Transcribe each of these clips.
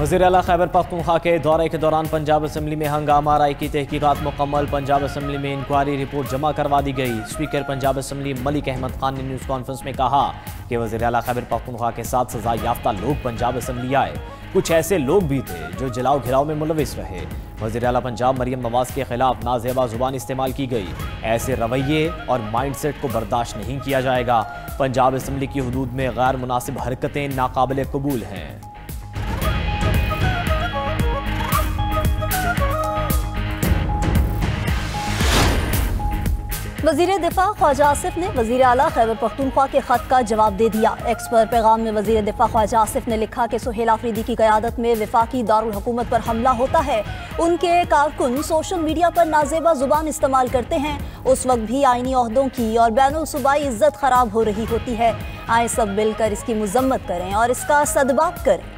वज़ीर आला खैबर पख्तूनख्वा के दौरे के दौरान पंजाब असम्बली में हंगामा, राय की तहकीकात मुकम्मल। पंजाब असम्बली में इंक्वायरी रिपोर्ट जमा करवा दी गई। स्पीकर पंजाब असम्बली मलिक अहमद खान ने न्यूज़ कॉन्फ्रेंस में कहा कि वज़ीर आला खैबर पख्तूनख्वा के साथ सजा याफ्ता लोग पंजाब असम्बली आए। कुछ ऐसे लोग भी थे जो जलाओ घिराव में मुलविस रहे। वज़ीर आला पंजाब मरियम नवाज के खिलाफ नाजेबा जुबान इस्तेमाल की गई। ऐसे रवैये और माइंडसेट को बर्दाश्त नहीं किया जाएगा। पंजाब असम्बली की हुदूद में गैर मुनासिब हरकतें नाकाबिल कबूल हैं। वज़ीर दिफा ख्वाजा आसिफ ने वज़ीर आला खैबर पख्तूनख्वा के खत का जवाब दे दिया। एक्स पर पैगाम में वज़ीर दिफा ख्वाजा आसिफ ने लिखा कि सुहेल आफरीदी की क़यादत में वफाकी दारुल हुकूमत पर हमला होता है। उनके कारकुन सोशल मीडिया पर नाजेबा जुबान इस्तेमाल करते हैं। उस वक्त भी आईनी ओहदों की और बैनुल सूबाई इज्जत खराब हो रही होती है। आए सब मिलकर इसकी मुजम्मत करें और इसका सदबाब करें।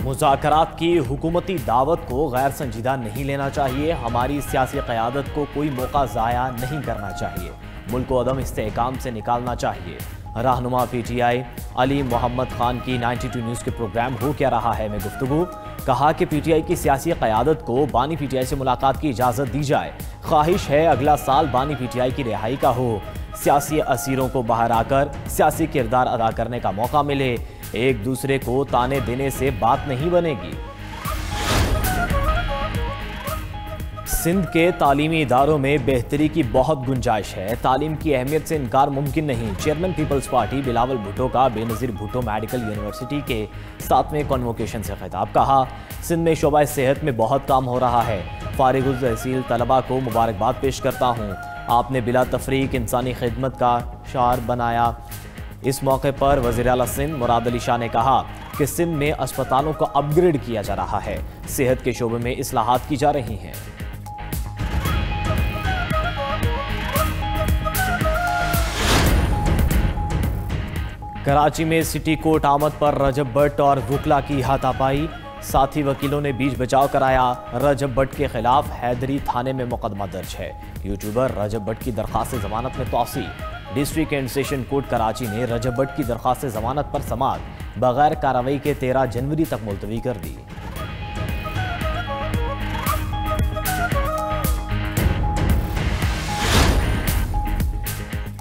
मुज़ाकरात की हुकूमती दावत को गैर संजीदा नहीं लेना चाहिए। हमारी सियासी क़यादत को कोई मौका ज़ाया नहीं करना चाहिए। मुल्क को अदम इस्तेहकाम से निकालना चाहिए। रहनुमा PTI अली मोहम्मद खान की 92 न्यूज़ के प्रोग्राम हो क्या रहा है में गुफ्तगू। कहा कि PTI की सियासी क़यादत को बानी PTI से मुलाकात की इजाज़त दी जाए। ख्वाहिश है अगला साल बानी PTI की रिहाई का हो। सियासी असीरों को बाहर आकर सियासी किरदार अदा करने का मौका मिले। एक दूसरे को ताने देने से बात नहीं बनेगी। सिंध के तालीमी इदारों में बेहतरी की बहुत गुंजाइश है। तालीम की अहमियत से इनकार मुमकिन नहीं। Chairman Peoples Party Bilawal Bhutto का बेनज़ीर भुट्टो मेडिकल यूनिवर्सिटी के 7वें कन्वोकेशन से खिताब। कहा सिंध में शोबा सेहत में बहुत काम हो रहा है। फारिगुल तहसील तलबा को मुबारकबाद पेश करता हूँ। आपने बिला तफरीक इंसानी खिदमत का शार बनाया। इस मौके पर वज़ीर आला सिंध मुराद अली शाह ने कहा कि सिंध में अस्पतालों को अपग्रेड किया जा रहा है। सेहत के शोबे में इस्लाहात की जा रही हैं। कराची में सिटी कोर्ट आमद पर रजब भट्ट और वुकला की हाथापाई। साथी वकीलों ने बीच बचाव कराया। रजब भट्ट के खिलाफ हैदरी थाने में मुकदमा दर्ज है। यूट्यूबर रजब भट्ट की दरख्वास्त जमानत में तौसी। District and session court Karachi ने रजब भट्ट की दरख्वास्त जमानत पर समाअत बगैर कार्रवाई के 13 जनवरी तक मुलतवी कर दी।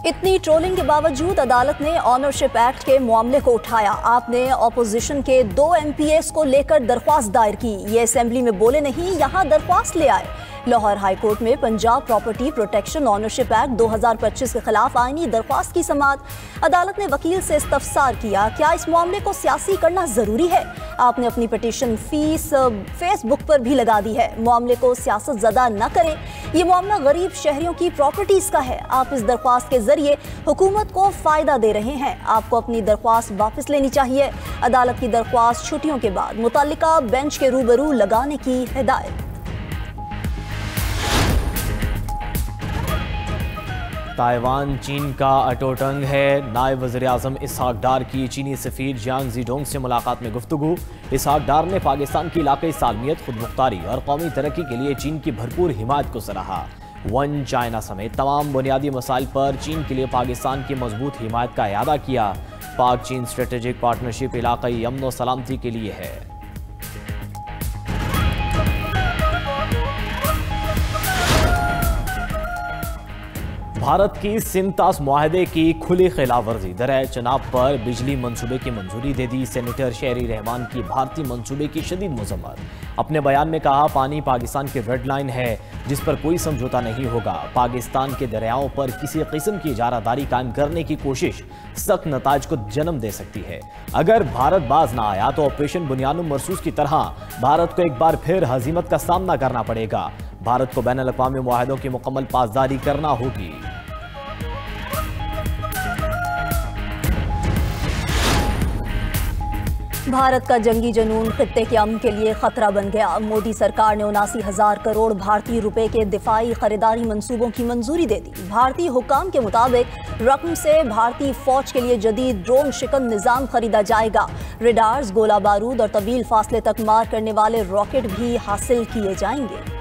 इतनी ट्रोलिंग के बावजूद अदालत ने ऑनरशिप एक्ट के मामले को उठाया। आपने ऑपोजिशन के 2 MPs को लेकर दरख्वास्त दायर की। ये असेंबली में बोले नहीं, यहाँ दरख्वास्त ले आए। लाहौर हाई कोर्ट में Punjab property protection ownership act 2025 के खिलाफ आईनी दरख्वास्त की समाअत। अदालत ने वकील से इस्तफसार किया, क्या इस मामले को सियासी करना जरूरी है? आपने अपनी पिटीशन फेसबुक पर भी लगा दी है। मामले को सियासत ज़दा न करें। ये मामला गरीब शहरियों की प्रॉपर्टीज का है। आप इस दरख्वास्त के जरिए हुकूमत को फायदा दे रहे हैं। आपको अपनी दरख्वास्त वापस लेनी चाहिए। अदालत की दरख्वास्त छुट्टियों के बाद मुतल्लिका बेंच के रूबरू लगाने की हिदायत। ताइवान चीन का अटोटंग है। नायब वज़ीर आज़म इसहाक डार की चीनी सफ़ीर जियांग ज़ीडोंग से मुलाकात में गुफ्तगू। इसहाक डार ने पाकिस्तान की इलाक़ाई सालमियत, खुद मुख्तारी और कौमी तरक्की के लिए चीन की भरपूर हिमायत को सराहा। वन चाइना समेत तमाम बुनियादी मसाइल पर चीन के लिए पाकिस्तान की मजबूत हिमायत का इयादा किया। पाक चीन स्ट्रेटेजिक पार्टनरशिप इलाक़ाई अमन व सलामती के लिए है। भारत की सिंतास मुआहदे की खुली खिलाफ वर्जी। दरिया चनाब पर बिजली मंसूबे की मंजूरी दे दी। सेनेटर शहरी रहमान की भारतीय मंसूबे की शदीद मजम्मत। अपने बयान में कहा पानी पाकिस्तान की रेड लाइन है जिस पर कोई समझौता नहीं होगा। पाकिस्तान के दरियाओं पर किसी किस्म की इजारादारी कायम करने की कोशिश सख्त नताज को जन्म दे सकती है। अगर भारत बाज ना आया तो ऑपरेशन बुनियानुम मरसूस की तरह भारत को एक बार फिर हजीमत का सामना करना पड़ेगा। भारत को बैनुल अक़वामी मुआहदों की मुकम्मल पासदारी करना होगी। भारत का जंगी जनून खित्ते के अमन के लिए खतरा बन गया। मोदी सरकार ने 79,000 करोड़ भारतीय रुपए के दिफाई खरीदारी मंसूबों की मंजूरी दे दी। भारतीय हुकाम के मुताबिक रकम से भारतीय फौज के लिए जदीद ड्रोन शिकन निज़ाम खरीदा जाएगा। रेडार्स, गोला बारूद और तवील फासले तक मार करने वाले रॉकेट भी हासिल किए जाएंगे।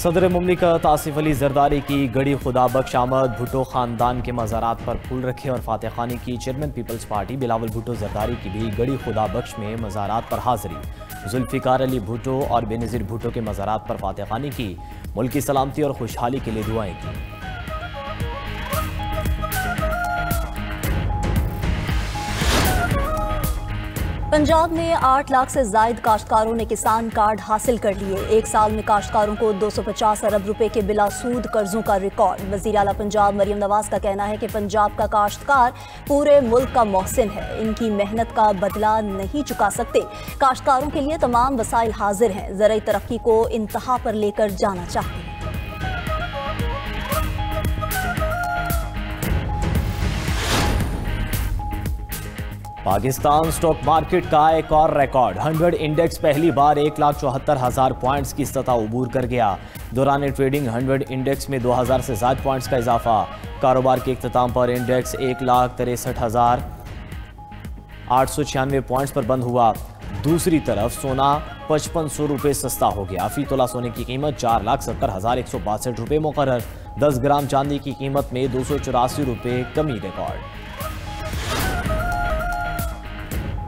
सदर मुमलिकत आसिफ अली जरदारी की गड़ी खुदा बख्श आमद। भुट्टो खानदान के मज़ारात पर फूल रखे और फातह खानी की। Chairman Peoples Party Bilawal Bhutto Zardari की भी गड़ी खुदा बख्श में मज़ारात पर हाजिरी। जुल्फ़िकार अली भुट्टो और बेनज़ीर भुट्टो के मज़ारात पर फातह खानी की। मुल्क की सलामती और खुशहाली के लिए दुआएं की। पंजाब में 8 लाख से जायद काश्तकारों ने किसान कार्ड हासिल कर लिए। एक साल में काश्तकारों को 250 अरब रुपए के बिला सूद कर्जों का रिकॉर्ड। वज़ीर आला पंजाब मरियम नवाज का कहना है कि पंजाब का काश्तकार पूरे मुल्क का मोहसिन है, इनकी मेहनत का बदला नहीं चुका सकते। काश्तकारों के लिए तमाम वसाइल हाजिर हैं, ज़राई तरक्की को इंतहा पर लेकर जाना चाहते हैं। पाकिस्तान स्टॉक मार्केट का एक और रिकॉर्ड। 100 इंडेक्स पहली बार 1,74,000 पॉइंट्स की सतह उबूर कर गया। दौरान ट्रेडिंग 100 इंडेक्स में 2000 से ज्यादा पॉइंट्स का इजाफा। कारोबार के इख्तिताम पर इंडेक्स 1,63,896 पॉइंट्स पर बंद हुआ। दूसरी तरफ सोना 5500 रुपये सस्ता हो गया। फी तोला सोने की कीमत 4,70,162 रुपये मुकर्रर। 10 ग्राम चांदी की कीमत में 284 रुपये कमी रिकॉर्ड।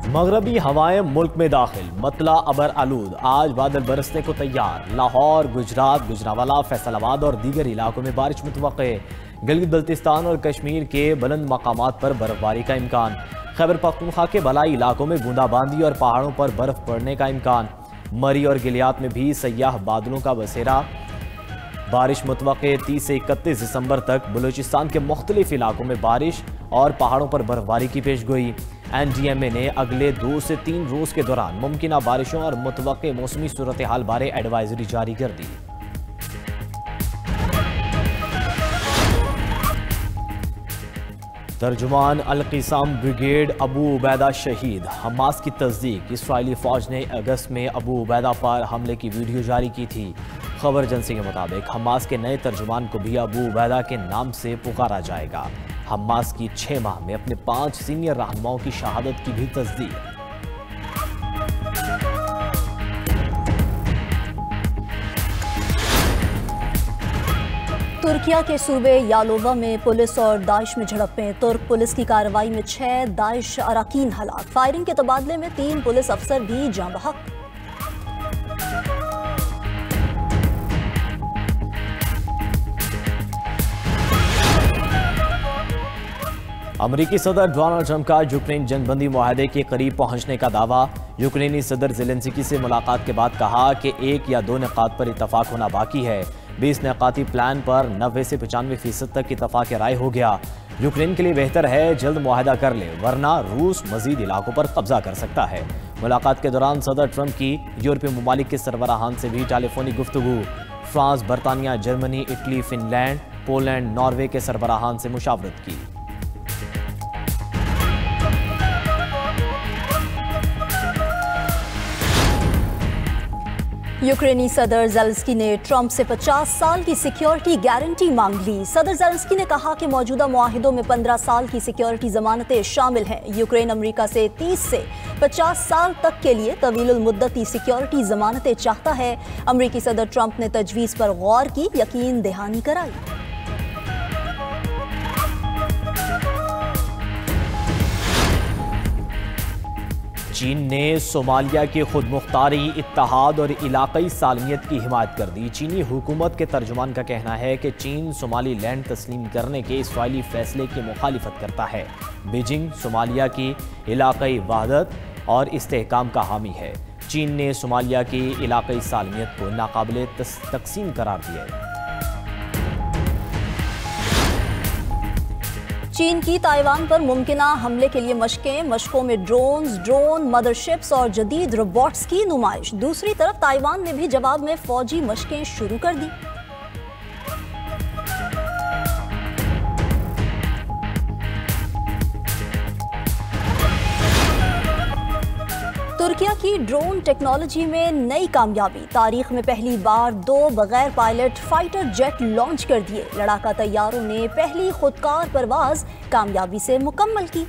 मगरबी हवाएं मुल्क में दाखिल। मतला अबर आलूद। आज बादल बरसने को तैयार। लाहौर, गुजरात, गुजरावाला, फैसलाबाद और दीगर इलाकों में बारिश मुतवक्के। गिलगित बल्तिस्तान और कश्मीर के बुलंद मकामात पर बर्फबारी का इम्कान। खैबर पख्तूनख्वा के बलाई इलाकों में बूंदाबांदी और पहाड़ों पर बर्फ पड़ने का इम्कान। मरी और गिलियात में भी सयाह बादलों का बसेरा। बारिश मुतवक्के 30 से 31 दिसंबर तक। बलूचिस्तान के मुख्तलिफ इलाकों में बारिश और पहाड़ों पर बर्फबारी की पेशगोई। NDMA ने अगले 2 से 3 रोज के दौरान मुमकिना बारिशों और मुतवक्के मौसमी सूरत हाल बारे एडवाइजरी जारी कर दी। तर्जुमान अल-क़िसाम ब्रिगेड अबू उबैदा शहीद। हमास की तस्दीक। इसराइली फौज ने अगस्त में अबू उबैदा पर हमले की वीडियो जारी की थी। खबर एजेंसी के मुताबिक हमास के नए तर्जुमान को भी अबू उबैदा के नाम से पुकारा जाएगा। हमास की 6 माह में अपने 5 सीनियर रहनुमाओं की शहादत की भी तस्दीक। तुर्किया के सूबे यालोवा में पुलिस और दाइश में झड़पें। तुर्क पुलिस की कार्रवाई में 6 दाइश अराकीन हलाक। फायरिंग के तबादले में 3 पुलिस अफसर भी जाँ बहक। अमरीकी सदर डोनाल्ड ट्रंप का यूक्रेन जंगबंदी मुआहदे के करीब पहुंचने का दावा। यूक्रेनी सदर ज़ेलेंस्की से मुलाकात के बाद कहा कि 1 या 2 निकात पर इतफाक होना बाकी है। 20 निकाती प्लान पर 90 से 95% तक इतफाक राय हो गया। यूक्रेन के लिए बेहतर है जल्द मुआहदा कर ले, वरना रूस मजीद इलाकों पर कब्जा कर सकता है। मुलाकात के दौरान सदर ट्रंप की यूरोपीय ममालिक के सरबराहान से भी टेलीफोनिक गुफ्तगू। फ्रांस, बरतानिया, Germany, Italy, Finland, Poland, Norway के सरबराहान से मुशावरत की। यूक्रेनी सदर ज़ेलेंस्की ने ट्रंप से 50 साल की सिक्योरिटी गारंटी मांग ली। सदर ज़ेलेंस्की ने कहा कि मौजूदा मुआहिदों में 15 साल की सिक्योरिटी जमानतें शामिल हैं। यूक्रेन अमेरिका से 30 से 50 साल तक के लिए तवीलुल मुद्दती सिक्योरिटी जमानतें चाहता है। अमेरिकी सदर ट्रंप ने तजवीज़ पर गौर की, यकीन दहानी कराई। चीन ने सोमालिया के खुदमुख्तारी, इत्तेहाद और इलाकई सालमियत की हिमायत कर दी। चीनी हुकूमत के तर्जुमान का कहना है कि चीन सोमाली लैंड तस्लीम करने के इसराइली फैसले की मुखालिफत करता है। बीजिंग सोमालिया की इलाकई वहदत और इस्तेहकाम का हामी है। चीन ने सोमालिया की इलाकई सालमियत को नाकाबिले तकसीम करार दिया है। चीन की ताइवान पर मुमकिना हमले के लिए मशकों में ड्रोन मदरशिप्स और जदीद रोबोट्स की नुमाइश। दूसरी तरफ ताइवान ने भी जवाब में फौजी मशकें शुरू कर दी। तुर्किया की ड्रोन टेक्नोलॉजी में नई कामयाबी। तारीख में पहली बार 2 बगैर पायलट फाइटर जेट लॉन्च कर दिए। लड़ाका तैयारों ने पहली खुदकार परवाज कामयाबी से मुकम्मल की।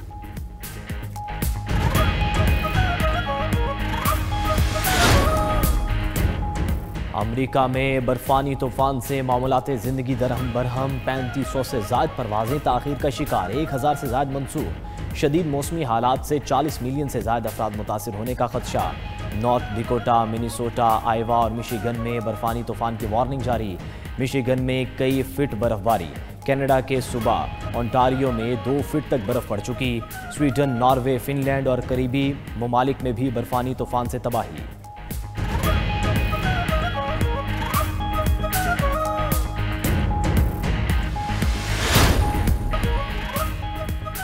अमेरिका में बर्फानी तूफान से मामूलात ज़िंदगी दरहम बरहम, 3500 से ज़ायद परवाज़ें ताख़ीर का शिकार, 1000 से ज़ायद मंसूब। शदीद मौसमी हालात से 40 मिलियन से ज़ायद अफराद मुतासिर होने का खदशा। नॉर्थ डिकोटा, मिनेसोटा, आयोवा और मिशिगन में बर्फानी तूफान की वार्निंग जारी। मिशिगन में कई फिट बर्फबारी। कनाडा के सूबा ओंटारियो में 2 फीट तक बर्फ पड़ चुकी। स्वीडन, नॉर्वे, फिनलैंड और करीबी ममालिक में भी बर्फानी तूफान से तबाही।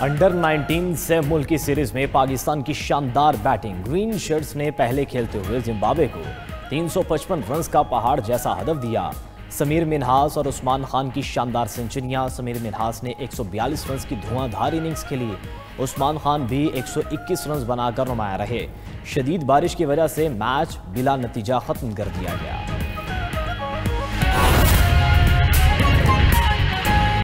अंडर 19 से मुल्क की सीरीज में पाकिस्तान की शानदार बैटिंग। ग्रीन शर्ट्स ने पहले खेलते हुए जिम्बाब्वे को 355 रन का पहाड़ जैसा हदफ दिया। समीर मिन्हास और उस्मान खान की शानदार सेंचुरियां। समीर मिन्हास ने 142 रन की धुआंधार इनिंग्स खेली। उस्मान खान भी 121 रन बनाकर नुमाया रहे। शदीद बारिश की वजह से मैच बिला नतीजा खत्म कर दिया गया।